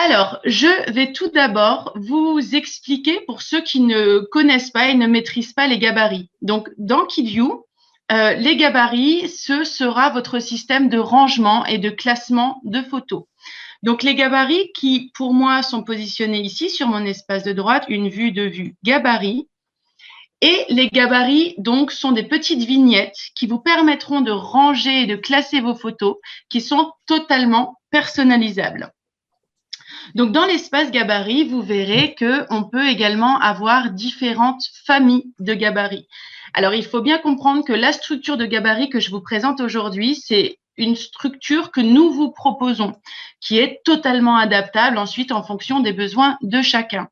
Alors, je vais tout d'abord vous expliquer pour ceux qui ne connaissent pas et ne maîtrisent pas les gabarits. Donc, dans KidView, les gabarits, ce sera votre système de rangement et de classement de photos. Donc, les gabarits qui, pour moi, sont positionnés ici sur mon espace de droite, une vue de vue gabarit. Et les gabarits, donc, sont des petites vignettes qui vous permettront de ranger et de classer vos photos qui sont totalement personnalisables. Donc, dans l'espace gabarit, vous verrez qu'on peut également avoir différentes familles de gabarits. Alors, il faut bien comprendre que la structure de gabarit que je vous présente aujourd'hui, c'est une structure que nous vous proposons, qui est totalement adaptable ensuite en fonction des besoins de chacun.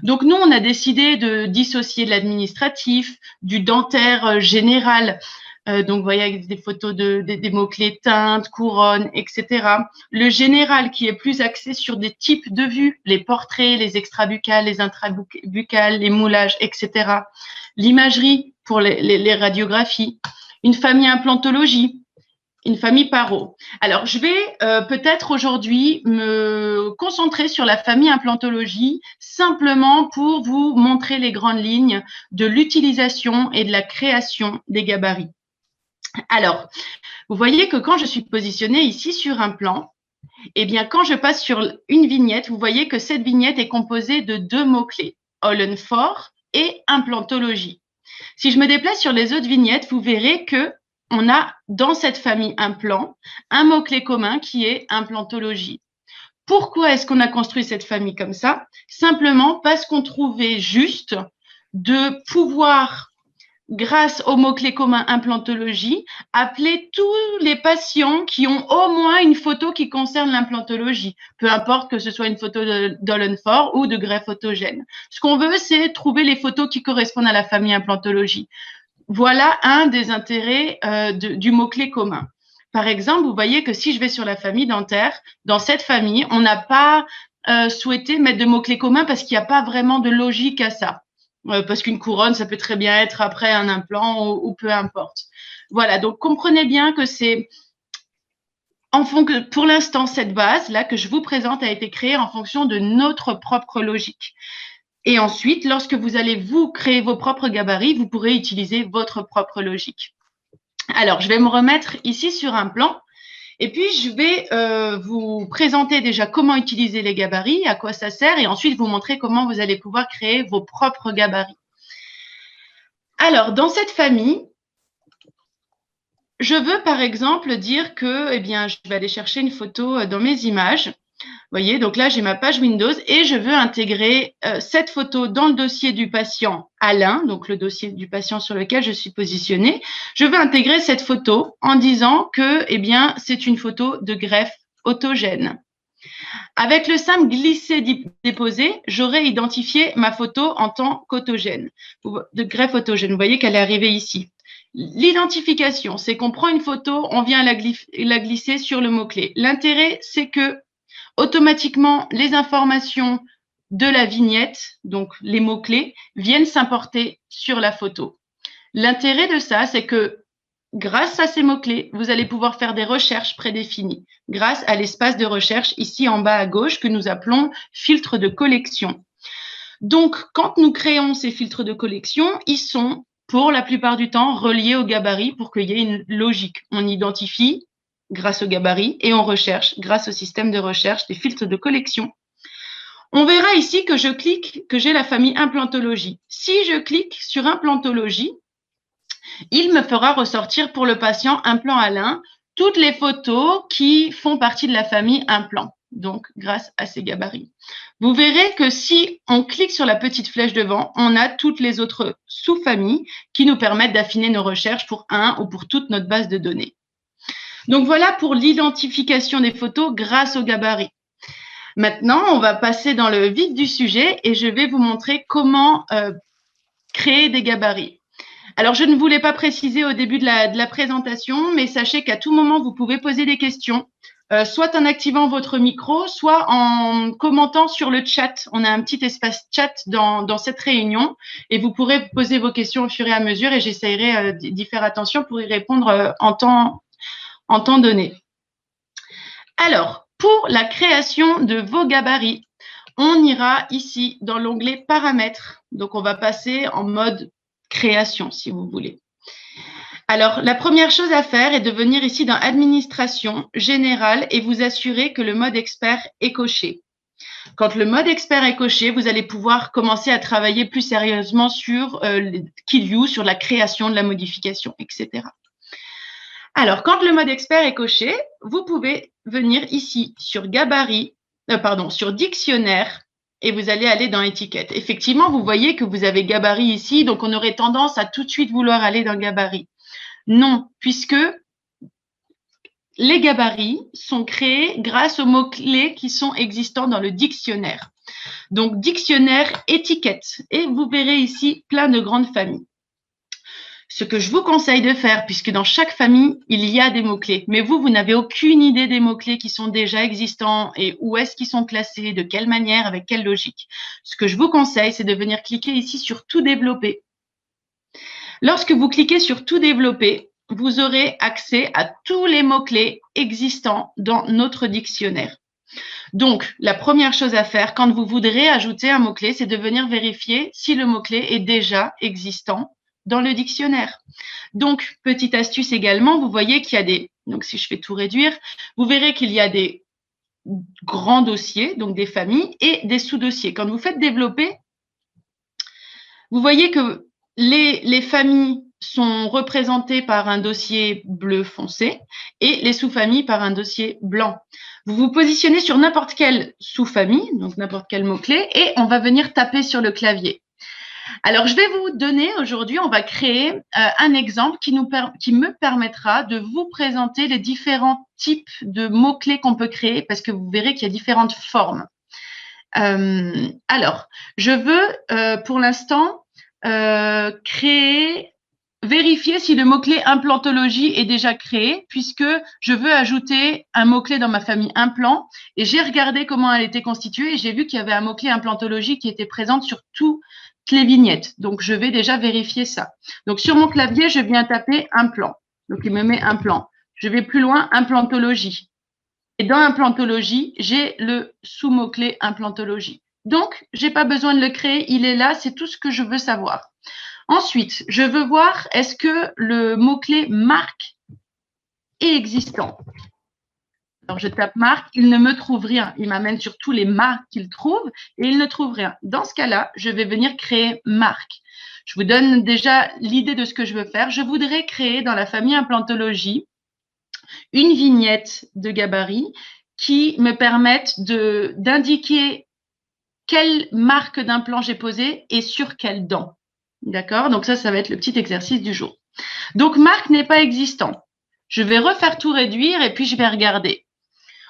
Donc, nous, on a décidé de dissocier l'administratif du dentaire général. Donc, vous voyez, avec des photos des mots-clés teintes, couronnes, etc. Le général qui est plus axé sur des types de vues, les portraits, les extrabuccales, les intrabuccales, les moulages, etc. L'imagerie pour les radiographies. Une famille implantologie. Une famille paro. Alors, je vais peut-être aujourd'hui me concentrer sur la famille implantologie simplement pour vous montrer les grandes lignes de l'utilisation et de la création des gabarits. Alors, vous voyez que quand je suis positionnée ici sur un plan, eh bien, quand je passe sur une vignette, vous voyez que cette vignette est composée de deux mots-clés, Hollenfort et implantologie. Si je me déplace sur les autres vignettes, vous verrez que on a dans cette famille implant un mot-clé commun qui est implantologie. Pourquoi est-ce qu'on a construit cette famille comme ça? Simplement parce qu'on trouvait juste de pouvoir, grâce au mot-clé commun implantologie, appeler tous les patients qui ont au moins une photo qui concerne l'implantologie, peu importe que ce soit une photo d'Hollenfort ou de greffe autogène. Ce qu'on veut, c'est trouver les photos qui correspondent à la famille implantologie. Voilà un des intérêts du mot-clé commun. Par exemple, vous voyez que si je vais sur la famille dentaire, dans cette famille, on n'a pas souhaité mettre de mots-clés communs parce qu'il n'y a pas vraiment de logique à ça. Parce qu'une couronne, ça peut très bien être après un implant ou peu importe. Voilà, donc comprenez bien que c'est pour l'instant, cette base-là que je vous présente a été créée en fonction de notre propre logique. Et ensuite, lorsque vous allez vous créer vos propres gabarits, vous pourrez utiliser votre propre logique. Alors, je vais me remettre ici sur un plan et puis je vais vous présenter déjà comment utiliser les gabarits, à quoi ça sert et ensuite vous montrer comment vous allez pouvoir créer vos propres gabarits. Alors, dans cette famille, je veux par exemple dire que eh bien, je vais aller chercher une photo dans mes images. Vous voyez, donc là, j'ai ma page Windows et je veux intégrer cette photo dans le dossier du patient Alain, donc le dossier du patient sur lequel je suis positionnée. Je veux intégrer cette photo en disant que, eh bien, c'est une photo de greffe autogène. Avec le simple glisser-déposer, j'aurai identifié ma photo en tant qu'autogène, de greffe autogène. Vous voyez qu'elle est arrivée ici. L'identification, c'est qu'on prend une photo, on vient la glisser sur le mot-clé. L'intérêt, c'est que automatiquement, les informations de la vignette, donc les mots-clés, viennent s'importer sur la photo. L'intérêt de ça, c'est que grâce à ces mots-clés, vous allez pouvoir faire des recherches prédéfinies grâce à l'espace de recherche ici en bas à gauche que nous appelons filtre de collection. Donc, quand nous créons ces filtres de collection, ils sont pour la plupart du temps reliés au gabarit pour qu'il y ait une logique. On identifie grâce au gabarit et on recherche grâce au système de recherche des filtres de collection. On verra ici que je clique, que j'ai la famille implantologie. Si je clique sur implantologie, il me fera ressortir pour le patient implant Alain toutes les photos qui font partie de la famille implant, donc grâce à ces gabarits. Vous verrez que si on clique sur la petite flèche devant, on a toutes les autres sous-familles qui nous permettent d'affiner nos recherches pour un ou pour toute notre base de données. Donc voilà pour l'identification des photos grâce au gabarit. Maintenant, on va passer dans le vif du sujet et je vais vous montrer comment créer des gabarits. Alors, je ne voulais pas préciser au début de la présentation, mais sachez qu'à tout moment, vous pouvez poser des questions, soit en activant votre micro, soit en commentant sur le chat. On a un petit espace chat dans cette réunion et vous pourrez poser vos questions au fur et à mesure et j'essaierai d'y faire attention pour y répondre en temps donné. Alors, Pour la création de vos gabarits, on ira ici dans l'onglet Paramètres. Donc, on va passer en mode création, si vous voulez. Alors, la première chose à faire est de venir ici dans Administration générale et vous assurer que le mode expert est coché. Quand le mode expert est coché, vous allez pouvoir commencer à travailler plus sérieusement sur KillView, sur la création, de la modification, etc. Alors, quand le mode expert est coché, vous pouvez venir ici sur Gabarit, sur Dictionnaire, et vous allez aller dans Étiquette. Effectivement, vous voyez que vous avez Gabarit ici, donc on aurait tendance à tout de suite vouloir aller dans Gabarit. Non, puisque les gabarits sont créés grâce aux mots-clés qui sont existants dans le dictionnaire. Donc, dictionnaire, étiquette. Et vous verrez ici plein de grandes familles. Ce que je vous conseille de faire, puisque dans chaque famille, il y a des mots-clés, mais vous n'avez aucune idée des mots-clés qui sont déjà existants et où est-ce qu'ils sont classés, de quelle manière, avec quelle logique. Ce que je vous conseille, c'est de venir cliquer ici sur « Tout développer ». Lorsque vous cliquez sur « Tout développer », vous aurez accès à tous les mots-clés existants dans notre dictionnaire. Donc, la première chose à faire quand vous voudrez ajouter un mot-clé, c'est de venir vérifier si le mot-clé est déjà existant dans le dictionnaire. Donc, petite astuce également, vous voyez qu'il y a des… Donc, si je fais tout réduire, vous verrez qu'il y a des grands dossiers, donc des familles, et des sous-dossiers. Quand vous faites développer, vous voyez que les familles sont représentées par un dossier bleu foncé et les sous-familles par un dossier blanc. Vous vous positionnez sur n'importe quelle sous-famille, donc n'importe quel mot-clé, et on va venir taper sur le clavier. Alors, je vais vous donner aujourd'hui, on va créer un exemple qui me permettra de vous présenter les différents types de mots-clés qu'on peut créer parce que vous verrez qu'il y a différentes formes. Alors, je veux pour l'instant vérifier si le mot-clé implantologie est déjà créé puisque je veux ajouter un mot-clé dans ma famille implant et j'ai regardé comment elle était constituée et j'ai vu qu'il y avait un mot-clé implantologie qui était présent sur toutes les vignettes. Donc, je vais déjà vérifier ça. Donc, sur mon clavier, je viens taper implant. Donc, il me met implant. Je vais plus loin, implantologie. Et dans implantologie, j'ai le sous-mot-clé implantologie. Donc, je n'ai pas besoin de le créer, il est là, c'est tout ce que je veux savoir. Ensuite, je veux voir est-ce que le mot-clé marque est existant. Alors, je tape marque, il ne me trouve rien. Il m'amène sur tous les marques qu'il trouve et il ne trouve rien. Dans ce cas-là, je vais venir créer marque. Je vous donne déjà l'idée de ce que je veux faire. Je voudrais créer dans la famille implantologie une vignette de gabarit qui me permette d'indiquer quelle marque d'implant j'ai posée et sur quelle dent. D'accord? Donc ça va être le petit exercice du jour. Donc, marque n'est pas existant. Je vais refaire tout réduire et puis je vais regarder.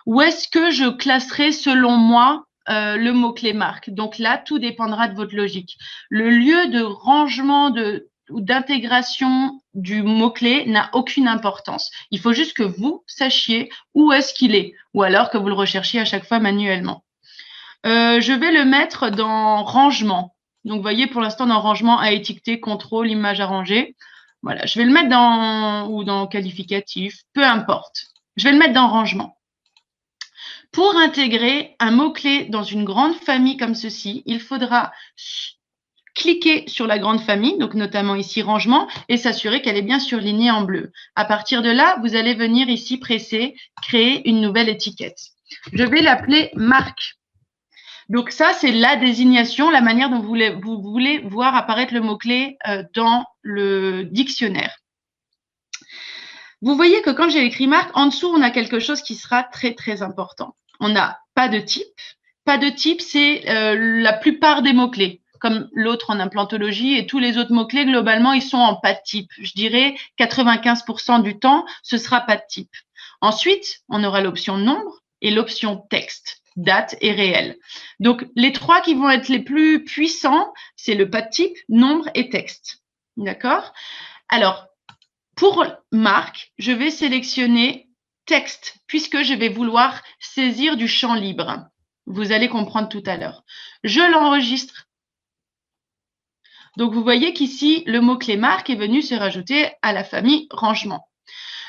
Où est-ce que je classerai selon moi le mot-clé marque? Donc là, tout dépendra de votre logique. Le lieu de rangement ou d'intégration du mot-clé n'a aucune importance. Il faut juste que vous sachiez où est-ce qu'il est ou alors que vous le recherchiez à chaque fois manuellement. Je vais le mettre dans rangement. Donc, vous voyez, pour l'instant, dans rangement à étiqueter, contrôle, image à ranger. Voilà, je vais le mettre dans qualificatif, peu importe. Je vais le mettre dans rangement. Pour intégrer un mot-clé dans une grande famille comme ceci, il faudra cliquer sur la grande famille, donc notamment ici rangement, et s'assurer qu'elle est bien surlignée en bleu. À partir de là, vous allez venir ici presser créer une nouvelle étiquette. Je vais l'appeler marque. Donc ça, c'est la désignation, la manière dont vous voulez voir apparaître le mot-clé dans le dictionnaire. Vous voyez que quand j'ai écrit marque, en dessous, on a quelque chose qui sera très, très important. On n'a pas de type. Pas de type, c'est la plupart des mots-clés, comme l'autre en implantologie et tous les autres mots-clés, globalement, ils sont en pas de type. Je dirais 95% du temps, ce sera pas de type. Ensuite, on aura l'option nombre et l'option texte. Date et réel. Donc, les trois qui vont être les plus puissants, c'est le pas de type, nombre et texte. D'accord? Alors, pour marque, je vais sélectionner texte, puisque je vais vouloir saisir du champ libre. Vous allez comprendre tout à l'heure. Je l'enregistre. Donc, vous voyez qu'ici, le mot-clé marque est venu se rajouter à la famille rangement.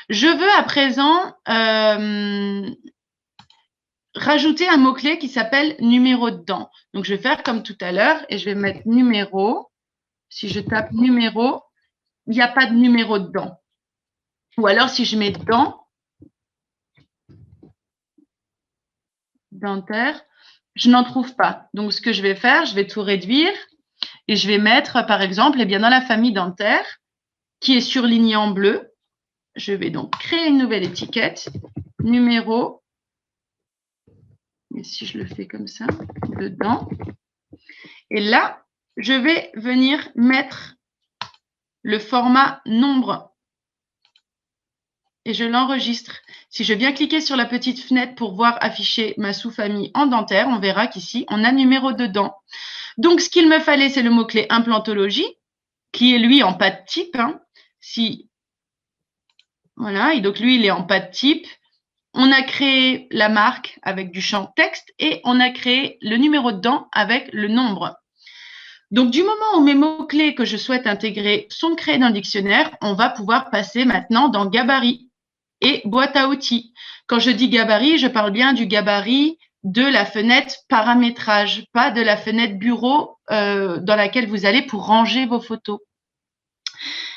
Je veux à présent rajouter un mot-clé qui s'appelle numéro de dent. Donc, je vais faire comme tout à l'heure et je vais mettre numéro. Si je tape numéro, il n'y a pas de numéro de dent. Ou alors, si je mets dent, dentaire, je n'en trouve pas. Donc, ce que je vais faire, je vais tout réduire et je vais mettre, par exemple, eh bien, dans la famille dentaire, qui est surlignée en bleu, je vais donc créer une nouvelle étiquette, numéro, et si je le fais comme ça, dedans. Et là, je vais venir mettre le format nombre et je l'enregistre. Si je viens cliquer sur la petite fenêtre pour voir afficher ma sous-famille en dentaire, on verra qu'ici, on a numéro de dent. Donc, ce qu'il me fallait, c'est le mot-clé implantologie, qui est lui en pas de type. Voilà, et donc lui, il est en pas de type. On a créé la marque avec du champ texte et on a créé le numéro de dent avec le nombre. Donc, du moment où mes mots-clés que je souhaite intégrer sont créés dans le dictionnaire, on va pouvoir passer maintenant dans gabarit et boîte à outils. Quand je dis gabarit, je parle bien du gabarit de la fenêtre paramétrage, pas de la fenêtre bureau dans laquelle vous allez pour ranger vos photos.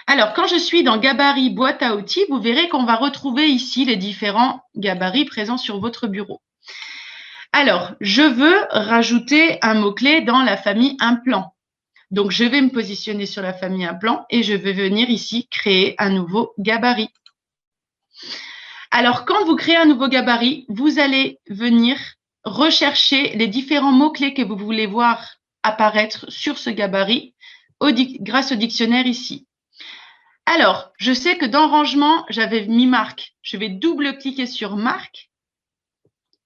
Alors, quand je suis dans gabarit boîte à outils, vous verrez qu'on va retrouver ici les différents gabarits présents sur votre bureau. Alors, je veux rajouter un mot-clé dans la famille implant. Donc, je vais me positionner sur la famille implant et je vais venir ici créer un nouveau gabarit. Alors, quand vous créez un nouveau gabarit, vous allez venir rechercher les différents mots-clés que vous voulez voir apparaître sur ce gabarit grâce au dictionnaire ici. Alors, je sais que dans rangement, j'avais mis marque. Je vais double-cliquer sur marque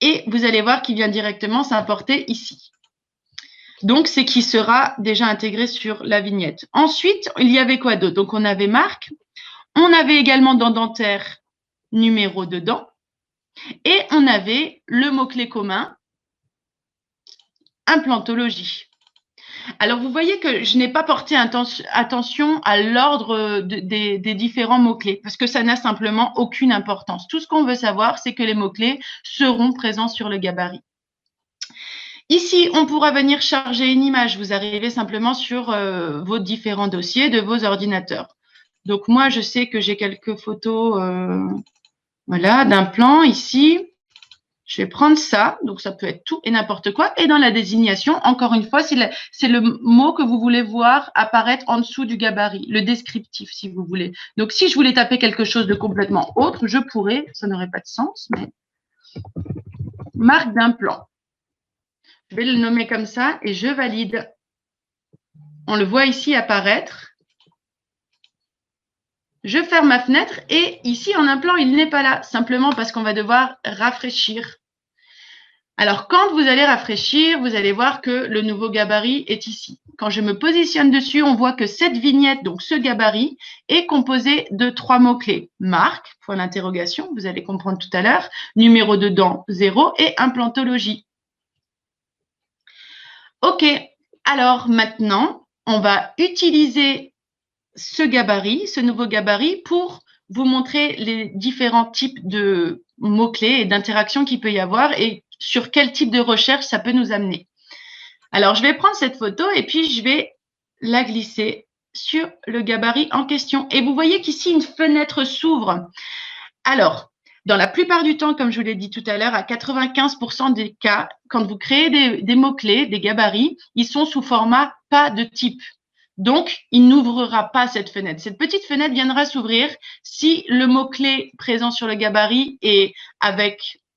et vous allez voir qu'il vient directement s'importer ici. Donc, c'est qui sera déjà intégré sur la vignette. Ensuite, il y avait quoi d'autre? Donc, on avait marque. On avait également dans dentaire numéro de dent. Et on avait le mot-clé commun, implantologie. Alors, vous voyez que je n'ai pas porté attention à l'ordre des différents mots-clés parce que ça n'a simplement aucune importance. Tout ce qu'on veut savoir, c'est que les mots-clés seront présents sur le gabarit. Ici, on pourra venir charger une image. Vous arrivez simplement sur vos différents dossiers de vos ordinateurs. Donc, moi, je sais que j'ai quelques photos voilà, d'un plan ici. Je vais prendre ça, donc ça peut être tout et n'importe quoi. Et dans la désignation, encore une fois, c'est le mot que vous voulez voir apparaître en dessous du gabarit, le descriptif, si vous voulez. Donc, si je voulais taper quelque chose de complètement autre, je pourrais, ça n'aurait pas de sens, mais marque d'implant. Je vais le nommer comme ça et je valide. On le voit ici apparaître. Je ferme ma fenêtre et ici, en implant, il n'est pas là, simplement parce qu'on va devoir rafraîchir. Alors, quand vous allez rafraîchir, vous allez voir que le nouveau gabarit est ici. Quand je me positionne dessus, on voit que cette vignette, donc ce gabarit, est composé de 3 mots-clés. Marque, point d'interrogation, vous allez comprendre tout à l'heure, numéro de dent 0 et implantologie. OK, alors maintenant, on va utiliser ce gabarit, ce nouveau gabarit, pour vous montrer les différents types de mots-clés et d'interactions qu'il peut y avoir et sur quel type de recherche ça peut nous amener. Alors, je vais prendre cette photo et puis je vais la glisser sur le gabarit en question. Et vous voyez qu'ici, une fenêtre s'ouvre. Alors, dans la plupart du temps, comme je vous l'ai dit tout à l'heure, à 95% des cas, quand vous créez des mots-clés, des gabarits, ils sont sous format pas de type. Donc, il n'ouvrira pas cette fenêtre. Cette petite fenêtre viendra s'ouvrir si le mot-clé présent sur le gabarit est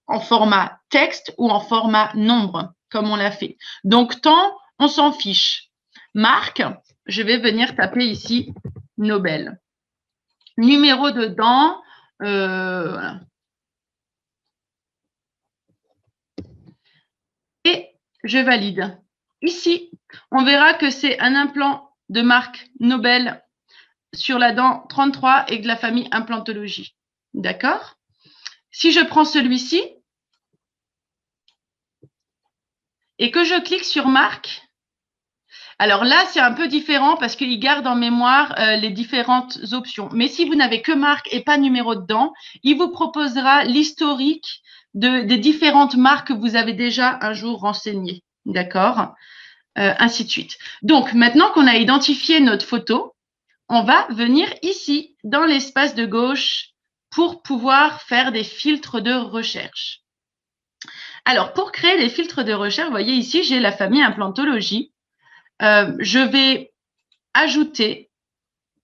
en format texte ou en format nombre, comme on l'a fait. Donc, temps, on s'en fiche. Marque, je vais venir taper ici Nobel. Numéro de dent, voilà. Et je valide. Ici, on verra que c'est un implant de marque Nobel sur la dent 33 et de la famille implantologie. D'accord? Si je prends celui-ci et que je clique sur marque, alors là, c'est un peu différent parce qu'il garde en mémoire les différentes options. Mais si vous n'avez que marque et pas numéro de dent, il vous proposera l'historique des différentes marques que vous avez déjà un jour renseignées. D'accord? Ainsi de suite. Donc, maintenant qu'on a identifié notre photo, on va venir ici, dans l'espace de gauche, pour pouvoir faire des filtres de recherche. Alors, pour créer les filtres de recherche, vous voyez ici, j'ai la famille implantologie. Je vais ajouter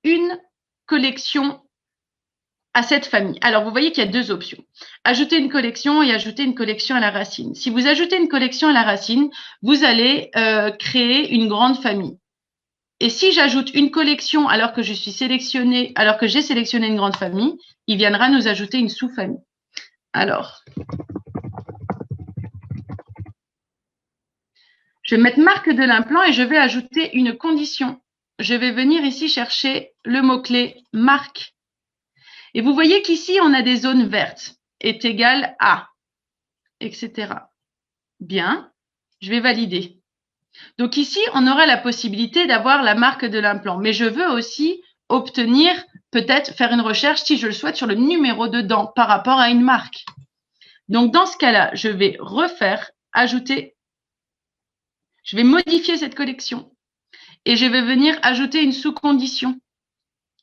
une collection à cette famille. Alors, vous voyez qu'il y a deux options. Ajouter une collection et ajouter une collection à la racine. Si vous ajoutez une collection à la racine, vous allez créer une grande famille. Et si j'ajoute une collection alors que j'ai sélectionné une grande famille, il viendra nous ajouter une sous-famille. Alors, je vais mettre marque de l'implant et je vais ajouter une condition. Je vais venir ici chercher le mot-clé marque. Et vous voyez qu'ici, on a des zones vertes, est égal à, etc. Bien, je vais valider. Donc ici, on aura la possibilité d'avoir la marque de l'implant. Mais je veux aussi obtenir, peut-être faire une recherche, si je le souhaite, sur le numéro de dent par rapport à une marque. Donc dans ce cas-là, je vais refaire, ajouter. Je vais modifier cette collection. Et je vais venir ajouter une sous-condition.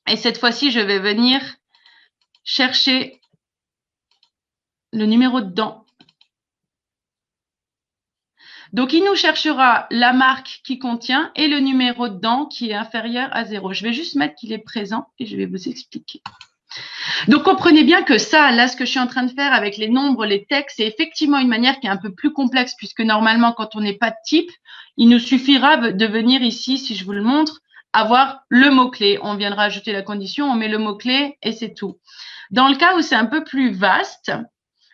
Et cette fois-ci, je vais venir chercher le numéro de dent. Donc, il nous cherchera la marque qui contient et le numéro de dent qui est inférieur à 0. Je vais juste mettre qu'il est présent et je vais vous expliquer. Donc, comprenez bien que ça, là, ce que je suis en train de faire avec les nombres, les textes, c'est effectivement une manière qui est un peu plus complexe puisque normalement, quand on n'est pas de type, il nous suffira de venir ici, si je vous le montre, avoir le mot-clé. On viendra ajouter la condition, on met le mot-clé et c'est tout. Dans le cas où c'est un peu plus vaste,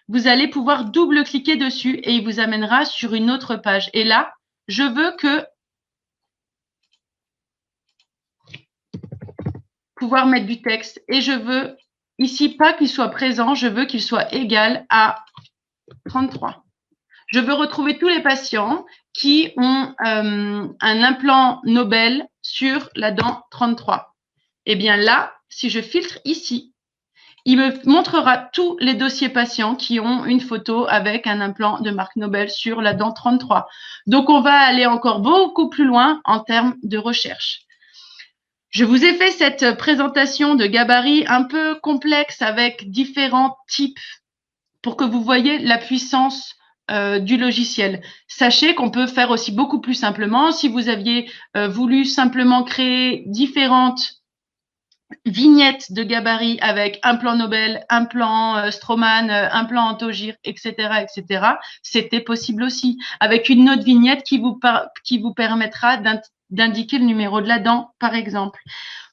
vous allez pouvoir double-cliquer dessus et il vous amènera sur une autre page. Et là, je veux pouvoir mettre du texte et je veux ici pas qu'il soit présent, je veux qu'il soit égal à 33. Je veux retrouver tous les patients qui ont un implant Nobel sur la dent 33. Eh bien là, si je filtre ici, il me montrera tous les dossiers patients qui ont une photo avec un implant de marque Nobel sur la dent 33. Donc, on va aller encore beaucoup plus loin en termes de recherche. Je vous ai fait cette présentation de gabarit un peu complexe avec différents types pour que vous voyez la puissance du logiciel. Sachez qu'on peut faire aussi beaucoup plus simplement. Si vous aviez voulu simplement créer différentes vignettes de gabarit avec un plan Nobel, un plan Stroman, un plan Antogir, etc., etc., c'était possible aussi, avec une autre vignette qui vous permettra d'indiquer le numéro de la dent, par exemple.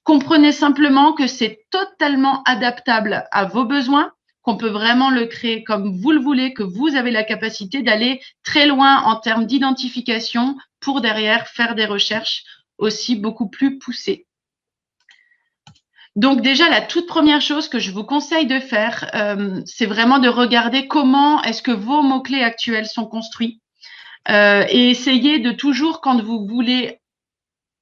Comprenez simplement que c'est totalement adaptable à vos besoins, qu'on peut vraiment le créer comme vous le voulez, que vous avez la capacité d'aller très loin en termes d'identification pour derrière faire des recherches aussi beaucoup plus poussées. Donc déjà, la toute première chose que je vous conseille de faire, c'est vraiment de regarder comment est-ce que vos mots-clés actuels sont construits et essayez de toujours, quand vous voulez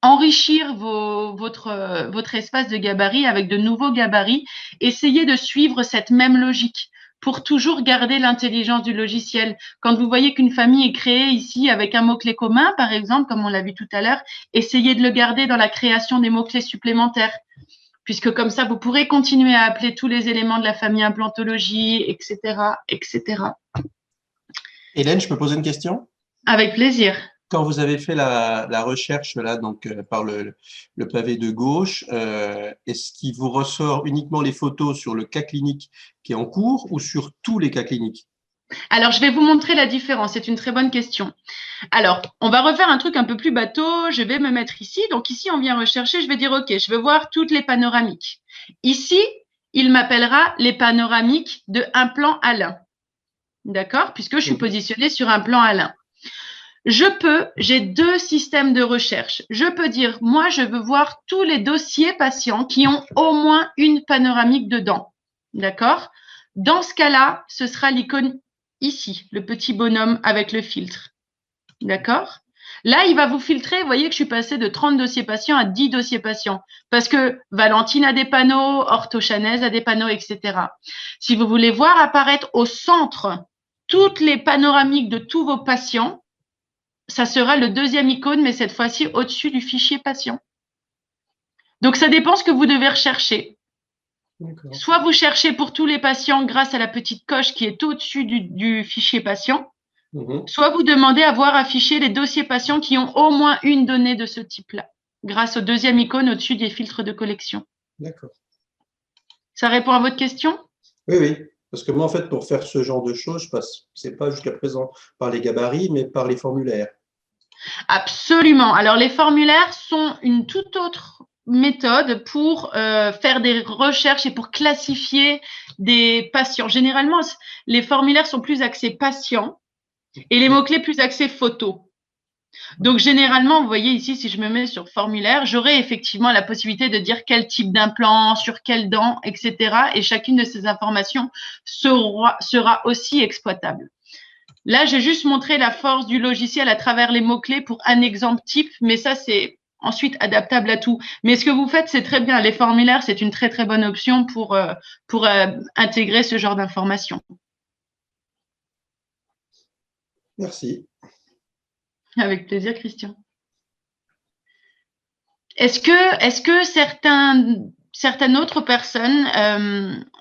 enrichir votre espace de gabarit avec de nouveaux gabarits, essayez de suivre cette même logique pour toujours garder l'intelligence du logiciel. Quand vous voyez qu'une famille est créée ici avec un mot-clé commun, par exemple, comme on l'a vu tout à l'heure, essayez de le garder dans la création des mots-clés supplémentaires, puisque comme ça, vous pourrez continuer à appeler tous les éléments de la famille implantologie, etc., etc. Hélène, je peux poser une question? Avec plaisir. Quand vous avez fait la recherche là, donc par le pavé de gauche, est-ce qu'il vous ressort uniquement les photos sur le cas clinique qui est en cours ou sur tous les cas cliniques? Alors, je vais vous montrer la différence. C'est une très bonne question. Alors, on va refaire un truc un peu plus bateau. Je vais me mettre ici. Donc, ici, on vient rechercher. Je vais dire, OK, je veux voir toutes les panoramiques. Ici, il m'appellera les panoramiques de un plan Alain. D'accord? Puisque je suis positionnée sur un plan Alain. J'ai deux systèmes de recherche. Je peux dire, moi, je veux voir tous les dossiers patients qui ont au moins une panoramique dedans. D'accord? Dans ce cas-là, ce sera l'icône ici, le petit bonhomme avec le filtre. D'accord? Là, il va vous filtrer. Vous voyez que je suis passée de 30 dossiers patients à 10 dossiers patients parce que Valentine a des panneaux, Orthochanaise a des panneaux, etc. Si vous voulez voir apparaître au centre toutes les panoramiques de tous vos patients, ça sera le deuxième icône, mais cette fois-ci au-dessus du fichier patient. Donc, ça dépend ce que vous devez rechercher. Soit vous cherchez pour tous les patients grâce à la petite coche qui est au-dessus du fichier patient, soit vous demandez à voir afficher les dossiers patients qui ont au moins une donnée de ce type-là, grâce au deuxième icône au-dessus des filtres de collection. D'accord. Ça répond à votre question? Oui, oui. Parce que moi, en fait, pour faire ce genre de choses, je passe, c'est pas jusqu'à présent par les gabarits, mais par les formulaires. Absolument. Alors, les formulaires sont une toute autre méthode pour faire des recherches et pour classifier des patients. Généralement, les formulaires sont plus axés patients et les mots-clés plus axés photos. Donc, généralement, vous voyez ici, si je me mets sur formulaire, j'aurai effectivement la possibilité de dire quel type d'implant, sur quelle dent, etc. Et chacune de ces informations sera aussi exploitable. Là, j'ai juste montré la force du logiciel à travers les mots-clés pour un exemple type, mais ça, c'est ensuite adaptable à tout. Mais ce que vous faites, c'est très bien. Les formulaires, c'est une très, très bonne option pour intégrer ce genre d'informations. Merci. Avec plaisir, Christian. Est-ce que certaines autres personnes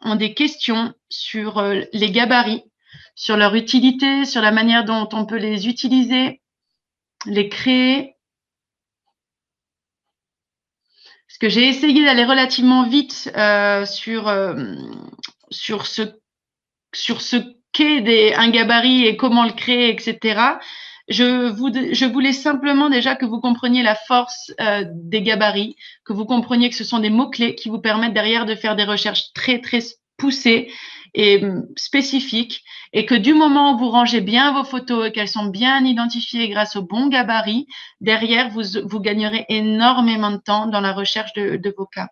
ont des questions sur les gabarits, sur leur utilité, sur la manière dont on peut les utiliser, les créer? Parce que j'ai essayé d'aller relativement vite sur ce qu'est un gabarit et comment le créer, etc. Je voulais simplement déjà que vous compreniez la force des gabarits, que vous compreniez que ce sont des mots-clés qui vous permettent derrière de faire des recherches très, très poussées et spécifiques, et que du moment où vous rangez bien vos photos et qu'elles sont bien identifiées grâce au bon gabarit, derrière, vous gagnerez énormément de temps dans la recherche de vos cas.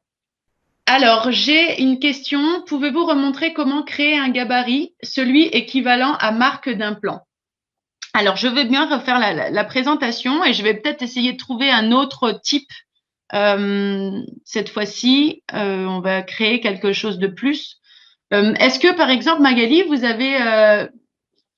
Alors, j'ai une question. Pouvez-vous remontrer comment créer un gabarit, celui équivalent à marque d'implant? Alors, je vais bien refaire la présentation et je vais peut-être essayer de trouver un autre type. Cette fois-ci, on va créer quelque chose de plus. Est-ce que, par exemple, Magali, vous avez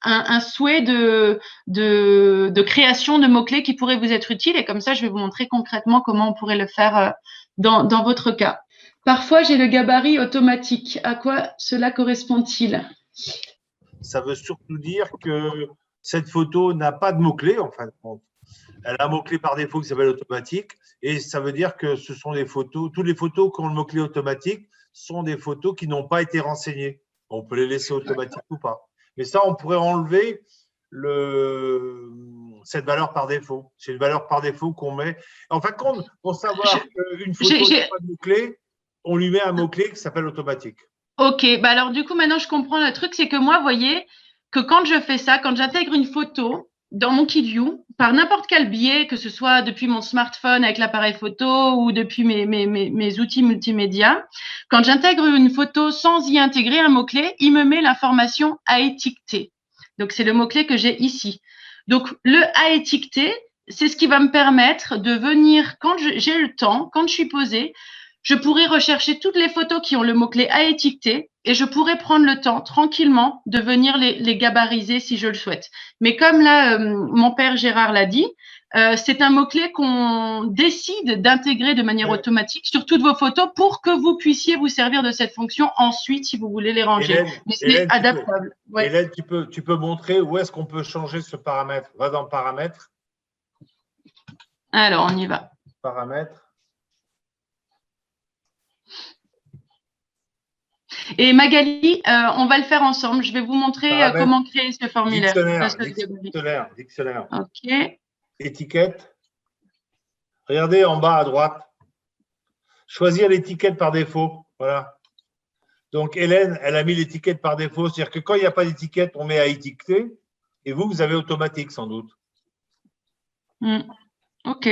un souhait de création de mots-clés qui pourrait vous être utile? Et comme ça, je vais vous montrer concrètement comment on pourrait le faire dans votre cas. Parfois, j'ai le gabarit automatique. À quoi cela correspond-il? Ça veut surtout dire que cette photo n'a pas de mots-clés, en fin de compte. Elle a un mot-clé par défaut qui s'appelle automatique. Et ça veut dire que ce sont des photos, toutes les photos qui ont le mot-clé automatique sont des photos qui n'ont pas été renseignées. On peut les laisser automatiques ou pas. Mais ça, on pourrait enlever cette valeur par défaut. C'est une valeur par défaut qu'on met. En fin de compte, pour savoir qu'une photo n'a pas de mot-clé, on lui met un mot-clé qui s'appelle automatique. Ok, bah alors du coup, maintenant je comprends le truc, c'est que moi, vous voyez, que quand je fais ça, quand j'intègre une photo dans mon KeyView, par n'importe quel biais, que ce soit depuis mon smartphone avec l'appareil photo ou depuis mes outils multimédia, quand j'intègre une photo sans y intégrer un mot-clé, il me met l'information à étiqueter. Donc, c'est le mot-clé que j'ai ici. Donc, le à étiqueter, c'est ce qui va me permettre de venir, quand j'ai le temps, quand je suis posée, je pourrais rechercher toutes les photos qui ont le mot-clé à étiqueter et je pourrais prendre le temps tranquillement de venir les gabariser si je le souhaite. Mais comme là, mon père Gérard l'a dit, c'est un mot-clé qu'on décide d'intégrer de manière automatique sur toutes vos photos pour que vous puissiez vous servir de cette fonction ensuite si vous voulez les ranger. Mais c'est adaptable. Ouais. Hélène, tu peux montrer où est-ce qu'on peut changer ce paramètre? Va dans Paramètres. Alors, on y va. Paramètres. Et Magali, on va le faire ensemble. Je vais vous montrer comment créer ce formulaire. Dictionnaire. OK. Étiquette. Regardez en bas à droite. Choisir l'étiquette par défaut. Voilà. Donc, Hélène, elle a mis l'étiquette par défaut. C'est-à-dire que quand il n'y a pas d'étiquette, on met à étiqueter. Et vous avez automatique, sans doute. OK.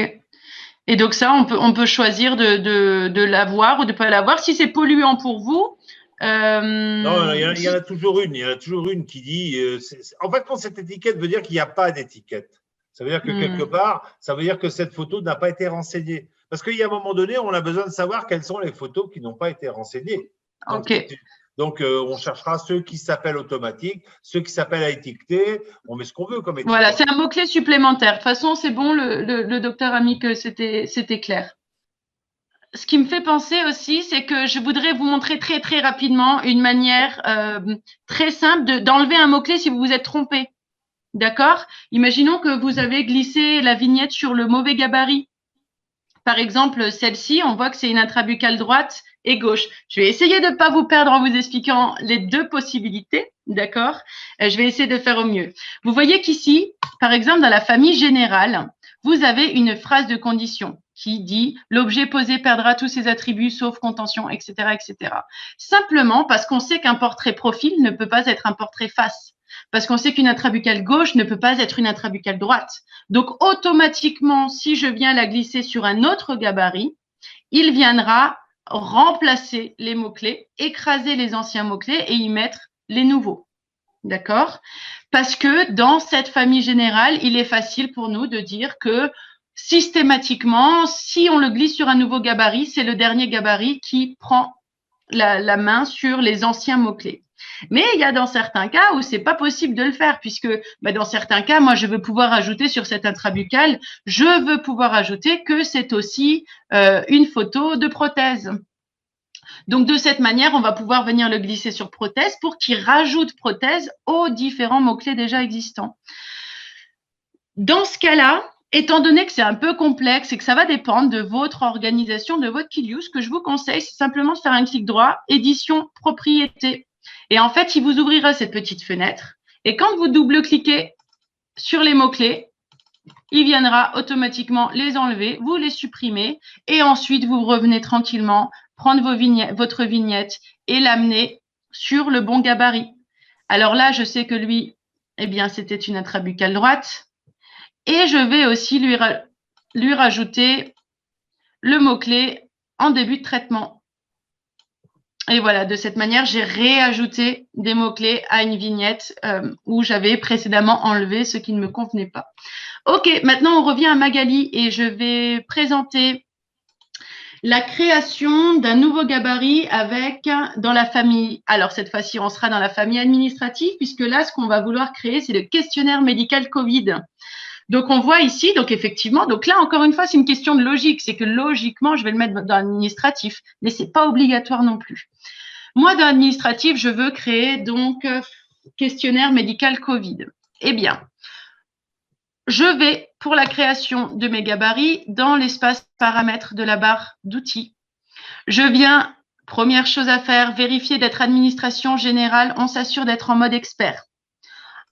Et donc, ça, on peut choisir de l'avoir ou de ne pas l'avoir. Si c'est polluant pour vous… Non, il y en a toujours une. Il y en a toujours une qui dit… en fait, quand cette étiquette veut dire qu'il n'y a pas d'étiquette. Ça veut dire que quelque part, ça veut dire que cette photo n'a pas été renseignée. Parce qu'il y a un moment donné, on a besoin de savoir quelles sont les photos qui n'ont pas été renseignées. Donc, OK. Donc, on cherchera ceux qui s'appellent automatiques, ceux qui s'appellent à étiqueter. On met ce qu'on veut comme étiquette. Voilà, c'est un mot-clé supplémentaire. De toute façon, c'est bon, le docteur a mis que c'était clair. Ce qui me fait penser aussi, c'est que je voudrais vous montrer très, très rapidement une manière très simple d'enlever un mot-clé si vous vous êtes trompé. D'accord? Imaginons que vous avez glissé la vignette sur le mauvais gabarit. Par exemple, celle-ci, on voit que c'est une intrabuccale droite et gauche. Je vais essayer de ne pas vous perdre en vous expliquant les deux possibilités, d'accord? Je vais essayer de faire au mieux. Vous voyez qu'ici, par exemple, dans la famille générale, vous avez une phrase de condition qui dit « l'objet posé perdra tous ses attributs sauf contention, etc. etc. » Simplement parce qu'on sait qu'un portrait profil ne peut pas être un portrait face. Parce qu'on sait qu'une intrabuccale gauche ne peut pas être une intrabuccale droite. Donc, automatiquement, si je viens la glisser sur un autre gabarit, il viendra remplacer les mots-clés, écraser les anciens mots-clés et y mettre les nouveaux. D'accord? Parce que dans cette famille générale, il est facile pour nous de dire que systématiquement, si on le glisse sur un nouveau gabarit, c'est le dernier gabarit qui prend la main sur les anciens mots-clés. Mais il y a dans certains cas où c'est pas possible de le faire puisque dans certains cas, moi, je veux pouvoir ajouter sur cette intrabuccale, je veux pouvoir ajouter que c'est aussi une photo de prothèse. Donc, de cette manière, on va pouvoir venir le glisser sur prothèse pour qu'il rajoute prothèse aux différents mots-clés déjà existants. Dans ce cas-là, étant donné que c'est un peu complexe et que ça va dépendre de votre organisation, de votre KidYou, ce que je vous conseille, c'est simplement de faire un clic droit, édition, propriété. Et en fait, il vous ouvrira cette petite fenêtre. Et quand vous double-cliquez sur les mots-clés, il viendra automatiquement les enlever, vous les supprimez et ensuite vous revenez tranquillement prendre votre vignette et l'amener sur le bon gabarit. Alors là, je sais que lui, eh bien, c'était une intrabuccale droite et je vais aussi lui rajouter le mot-clé en début de traitement. Et voilà, de cette manière, j'ai réajouté des mots-clés à une vignette où j'avais précédemment enlevé ce qui ne me convenait pas. Ok, maintenant on revient à Magali et je vais présenter la création d'un nouveau gabarit dans la famille. Alors cette fois-ci, on sera dans la famille administrative puisque là, ce qu'on va vouloir créer, c'est le questionnaire médical Covid. Donc, on voit ici, donc effectivement, donc là, encore une fois, c'est une question de logique. C'est que logiquement, je vais le mettre dans l'administratif, mais ce n'est pas obligatoire non plus. Moi, dans l'administratif, je veux créer donc questionnaire médical Covid. Eh bien, je vais, pour la création de mes gabarits, dans l'espace paramètres de la barre d'outils. Je viens, première chose à faire, vérifier d'être administration générale. On s'assure d'être en mode expert.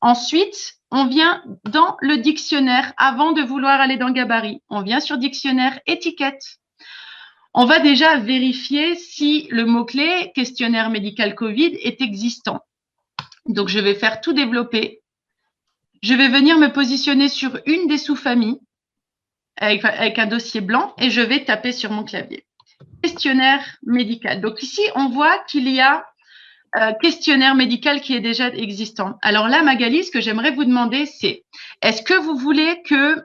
Ensuite, on vient dans le dictionnaire avant de vouloir aller dans gabarit. On vient sur dictionnaire étiquette. On va déjà vérifier si le mot-clé questionnaire médical Covid est existant. Donc, je vais faire tout développer. Je vais venir me positionner sur une des sous-familles avec un dossier blanc et je vais taper sur mon clavier. Questionnaire médical. Donc, ici, on voit qu'il y a questionnaire médical qui est déjà existant. Alors là, Magali, ce que j'aimerais vous demander, c'est est-ce que vous voulez que…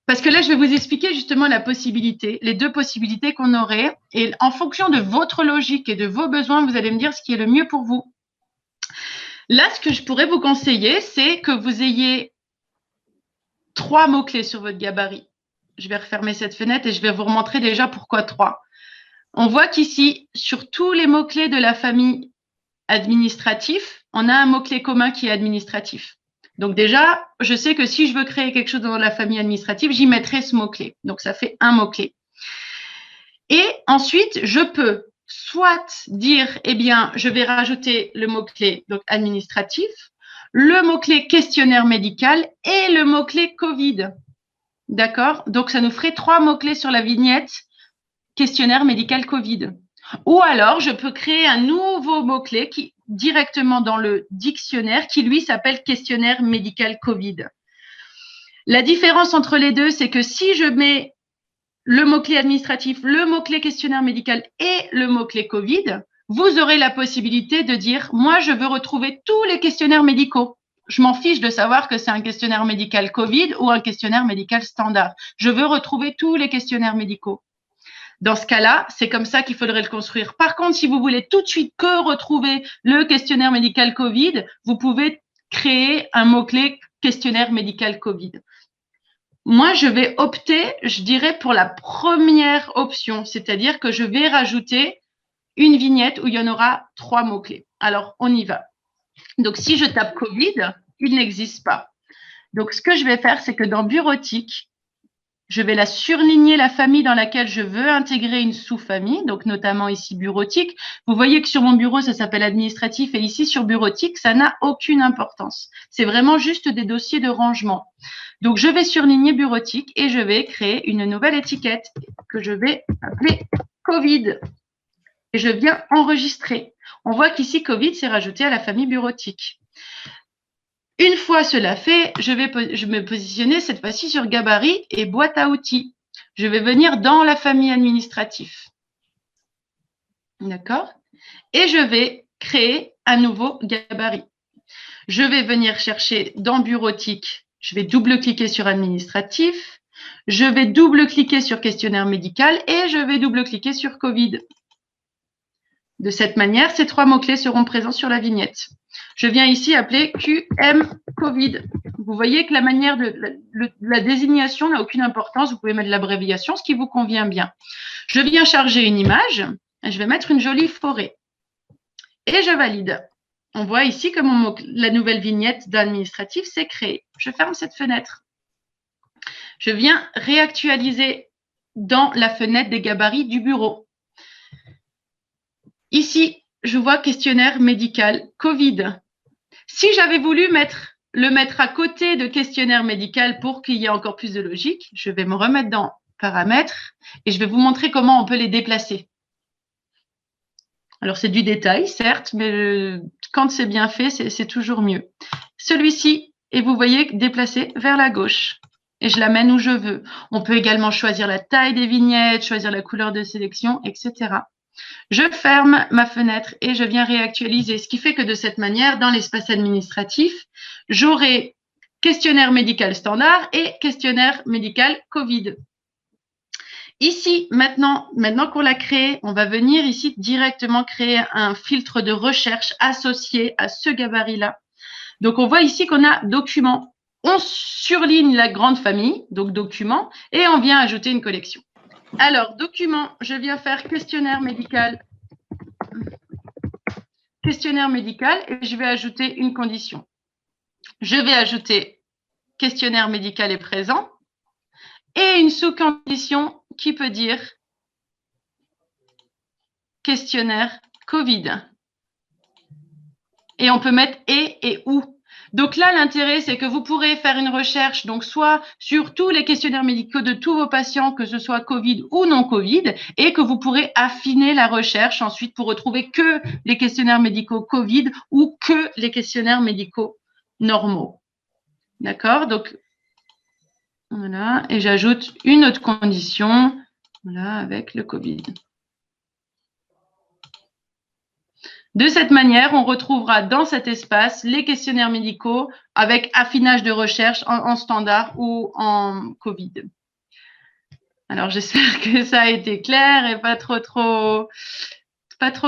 Parce que là, je vais vous expliquer justement la possibilité, les deux possibilités qu'on aurait. Et en fonction de votre logique et de vos besoins, vous allez me dire ce qui est le mieux pour vous. Là, ce que je pourrais vous conseiller, c'est que vous ayez 3 mots-clés sur votre gabarit. Je vais refermer cette fenêtre et je vais vous remontrer déjà pourquoi 3. On voit qu'ici, sur tous les mots-clés de la famille administratif, on a un mot-clé commun qui est administratif. Donc déjà, je sais que si je veux créer quelque chose dans la famille administrative, j'y mettrai ce mot-clé. Donc, ça fait un mot-clé. Et ensuite, je peux soit dire, eh bien, je vais rajouter le mot-clé donc administratif, le mot-clé questionnaire médical et le mot-clé Covid. D'accord? Donc, ça nous ferait 3 mots-clés sur la vignette questionnaire médical Covid. Ou alors, je peux créer un nouveau mot-clé qui directement dans le dictionnaire qui, lui, s'appelle questionnaire médical Covid. La différence entre les deux, c'est que si je mets le mot-clé administratif, le mot-clé questionnaire médical et le mot-clé Covid, vous aurez la possibilité de dire « Moi, je veux retrouver tous les questionnaires médicaux. Je m'en fiche de savoir que c'est un questionnaire médical Covid ou un questionnaire médical standard. Je veux retrouver tous les questionnaires médicaux. » Dans ce cas-là, c'est comme ça qu'il faudrait le construire. Par contre, si vous voulez tout de suite que retrouver le questionnaire médical Covid, vous pouvez créer un mot-clé questionnaire médical Covid. Moi, je vais opter, je dirais, pour la première option, c'est-à-dire que je vais rajouter une vignette où il y en aura 3 mots-clés. Alors, on y va. Donc, si je tape Covid, il n'existe pas. Donc, ce que je vais faire, c'est que dans bureautique, je vais la surligner la famille dans laquelle je veux intégrer une sous-famille, donc notamment ici bureautique. Vous voyez que sur mon bureau, ça s'appelle administratif et ici sur bureautique, ça n'a aucune importance. C'est vraiment juste des dossiers de rangement. Donc, je vais surligner bureautique et je vais créer une nouvelle étiquette que je vais appeler Covid. Et je viens enregistrer. On voit qu'ici, Covid, c'est rajouté à la famille bureautique. Une fois cela fait, je vais me positionner cette fois-ci sur gabarit et boîte à outils. Je vais venir dans la famille administrative. D'accord? Et je vais créer un nouveau gabarit. Je vais venir chercher dans bureautique. Je vais double-cliquer sur administratif. Je vais double-cliquer sur questionnaire médical et je vais double-cliquer sur Covid. De cette manière, ces 3 mots-clés seront présents sur la vignette. Je viens ici appeler QM Covid. Vous voyez que la manière de la désignation n'a aucune importance. Vous pouvez mettre l'abréviation, ce qui vous convient bien. Je viens charger une image. Et je vais mettre une jolie forêt. Et je valide. On voit ici que la nouvelle vignette d'administratif s'est créée. Je ferme cette fenêtre. Je viens réactualiser dans la fenêtre des gabarits du bureau. Ici, je vois questionnaire médical Covid. Si j'avais voulu le mettre à côté de questionnaire médical pour qu'il y ait encore plus de logique, je vais me remettre dans paramètres et je vais vous montrer comment on peut les déplacer. Alors, c'est du détail, certes, mais quand c'est bien fait, c'est toujours mieux. Celui-ci, et vous voyez, déplacé vers la gauche. Et je l'amène où je veux. On peut également choisir la taille des vignettes, choisir la couleur de sélection, etc. Je ferme ma fenêtre et je viens réactualiser. Ce qui fait que de cette manière, dans l'espace administratif, j'aurai questionnaire médical standard et questionnaire médical Covid. Ici, maintenant qu'on l'a créé, on va venir ici directement créer un filtre de recherche associé à ce gabarit-là. Donc, on voit ici qu'on a documents. On surligne la grande famille, donc documents, et on vient ajouter une collection. Alors, document, je viens faire questionnaire médical et je vais ajouter une condition. Je vais ajouter questionnaire médical est présent et une sous-condition qui peut dire questionnaire Covid. Et on peut mettre et ou. Donc là, l'intérêt, c'est que vous pourrez faire une recherche, donc soit sur tous les questionnaires médicaux de tous vos patients, que ce soit Covid ou non Covid, et que vous pourrez affiner la recherche ensuite pour retrouver que les questionnaires médicaux Covid ou que les questionnaires médicaux normaux. D'accord? Donc, voilà. Et j'ajoute une autre condition, voilà, avec le Covid. De cette manière, on retrouvera dans cet espace les questionnaires médicaux avec affinage de recherche en standard ou en Covid. Alors, j'espère que ça a été clair et pas trop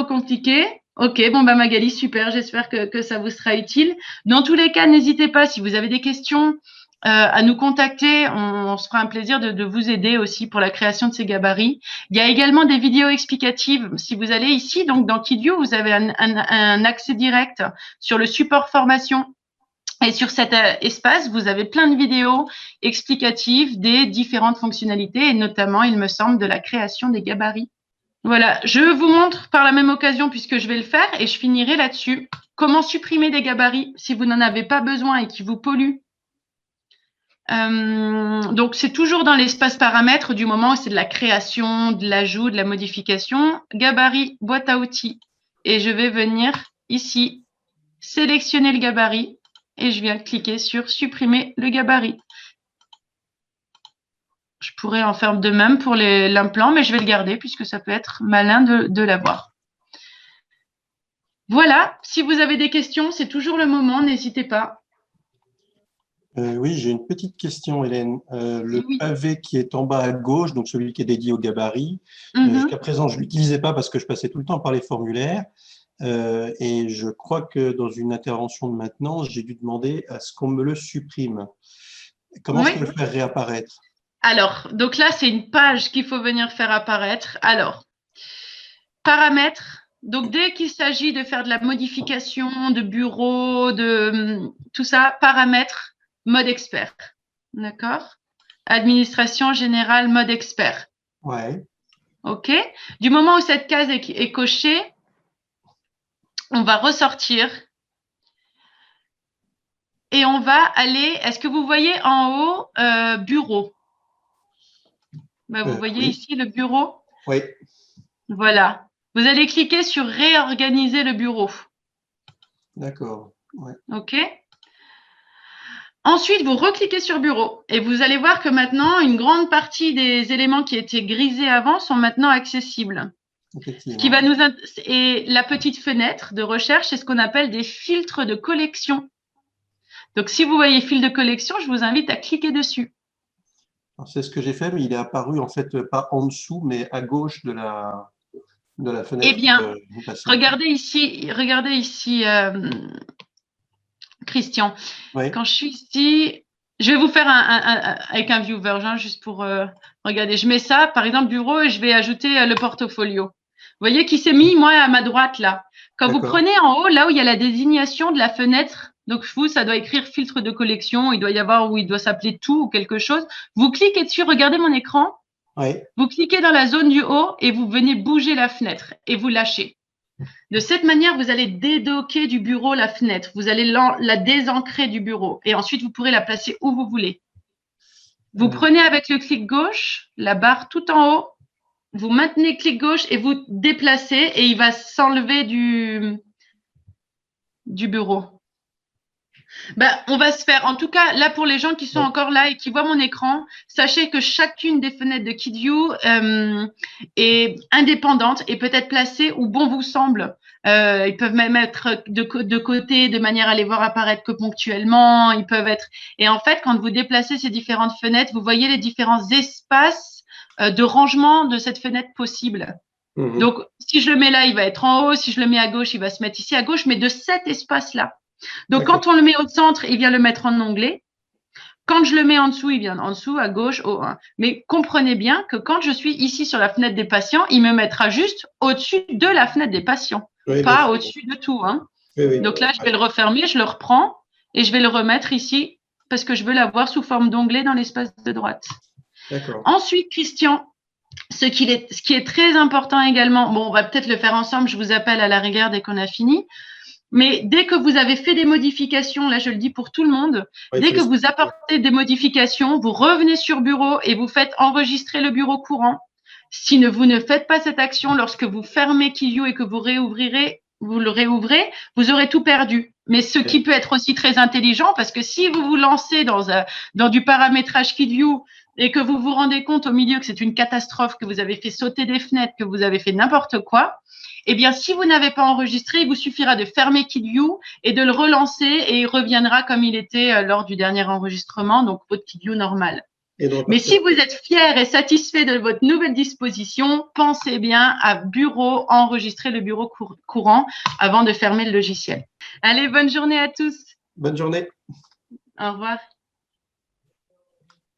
compliqué. Ok, bon, bah Magali, super, j'espère que ça vous sera utile. Dans tous les cas, n'hésitez pas, si vous avez des questions, à nous contacter. On se fera un plaisir de vous aider aussi pour la création de ces gabarits. Il y a également des vidéos explicatives. Si vous allez ici, donc dans KidView, vous avez un accès direct sur le support formation. Et sur cet espace, vous avez plein de vidéos explicatives des différentes fonctionnalités et notamment, il me semble, de la création des gabarits. Voilà, je vous montre par la même occasion, puisque je vais le faire et je finirai là-dessus, comment supprimer des gabarits si vous n'en avez pas besoin et qui vous polluent. Donc, c'est toujours dans l'espace paramètres du moment où c'est de la création, de l'ajout, de la modification. Gabarit, boîte à outils. Et je vais venir ici, sélectionner le gabarit et je viens cliquer sur supprimer le gabarit. Je pourrais en faire de même pour l'implant, mais je vais le garder puisque ça peut être malin de l'avoir. Voilà, si vous avez des questions, c'est toujours le moment, n'hésitez pas. Oui, j'ai une petite question, Hélène. Le Oui. pavé qui est en bas à gauche, donc celui qui est dédié au gabarit, Mhm. jusqu'à présent, je ne l'utilisais pas parce que je passais tout le temps par les formulaires. Et je crois que dans une intervention de maintenance, j'ai dû demander à ce qu'on me le supprime. Comment je peux Oui. le faire réapparaître? Alors, donc là, c'est une page qu'il faut venir faire apparaître. Alors, paramètres. Donc, dès qu'il s'agit de faire de la modification de bureau, de tout ça, paramètres, mode expert. D'accord? Administration générale, mode expert. Ouais, OK? Du moment où cette case est cochée, on va ressortir et on va aller. Est-ce que vous voyez en haut bureau? Ben, vous voyez oui, ici le bureau? oui, Voilà. Vous allez cliquer sur réorganiser le bureau. d'accord. Ouais. OK? Ensuite, vous recliquez sur bureau et vous allez voir que maintenant, une grande partie des éléments qui étaient grisés avant sont maintenant accessibles. Ce qui va Effectivement. nous et la petite fenêtre de recherche, c'est ce qu'on appelle des filtres de collection. Donc, si vous voyez fil de collection, je vous invite à cliquer dessus. Alors, c'est ce que j'ai fait, mais il est apparu en fait pas en dessous, mais à gauche de la Eh fenêtre bien, du patient. regardez ici, Christian. Oui, Quand je suis ici, je vais vous faire avec un viewer, hein, juste pour regarder. Je mets ça, par exemple, bureau, et je vais ajouter le portfolio. Vous voyez qui s'est mis, moi, à ma droite, là. Quand vous d'accord. prenez en haut, là où il y a la désignation de la fenêtre, donc vous, ça doit écrire filtre de collection, il doit y avoir où il doit s'appeler tout ou quelque chose. Vous cliquez dessus, regardez mon écran, Oui, vous cliquez dans la zone du haut et vous venez bouger la fenêtre et vous lâchez. De cette manière, vous allez dédocker du bureau la fenêtre. Vous allez la désancrer du bureau. Et ensuite, vous pourrez la placer où vous voulez. Vous prenez avec le clic gauche la barre tout en haut. Vous maintenez clic gauche et vous déplacez et il va s'enlever du bureau. Ben, on va se faire, en tout cas, là pour les gens qui sont encore là et qui voient mon écran, sachez que chacune des fenêtres de KidView est indépendante et peut être placée où bon vous semble. Ils peuvent même être de côté de manière à les voir apparaître que ponctuellement. Ils peuvent être. Et en fait, quand vous déplacez ces différentes fenêtres, vous voyez les différents espaces de rangement de cette fenêtre possible. mhm. Donc, si je le mets là, il va être en haut. Si je le mets à gauche, il va se mettre ici à gauche, mais de cet espace-là. Donc, D'accord. quand on le met au centre, il vient le mettre en onglet. Quand je le mets en dessous, il vient en dessous, à gauche, au 1. Mais comprenez bien que quand je suis ici sur la fenêtre des patients, il me mettra juste au-dessus de la fenêtre des patients, Oui, bien pas sûr. au-dessus de tout. Hein. Oui, oui. Donc là, je vais le refermer, je le reprends et je vais le remettre ici parce que je veux l'avoir sous forme d'onglet dans l'espace de droite. D'accord. Ensuite, Christian, ce qui est très important également, bon, on va peut-être le faire ensemble, je vous appelle à la rigueur dès qu'on a fini. Mais dès que vous avez fait des modifications, là je le dis pour tout le monde, Ouais, il dès faut que les vous simplifier. apportez des modifications, vous revenez sur bureau et vous faites enregistrer le bureau courant. Si vous ne faites pas cette action, lorsque vous fermez KidView et que vous le réouvrez, vous aurez tout perdu. Mais ce qui peut être aussi très intelligent, parce que si vous vous lancez dans du paramétrage KidView et que vous vous rendez compte au milieu que c'est une catastrophe, que vous avez fait sauter des fenêtres, que vous avez fait n'importe quoi, eh bien, si vous n'avez pas enregistré, il vous suffira de fermer KidView et de le relancer et il reviendra comme il était lors du dernier enregistrement, donc votre KidView normal. Et de Mais repartir. si vous êtes fier et satisfait de votre nouvelle disposition, pensez bien à bureau, enregistrer le bureau courant avant de fermer le logiciel. Allez, bonne journée à tous. Bonne journée. Au revoir.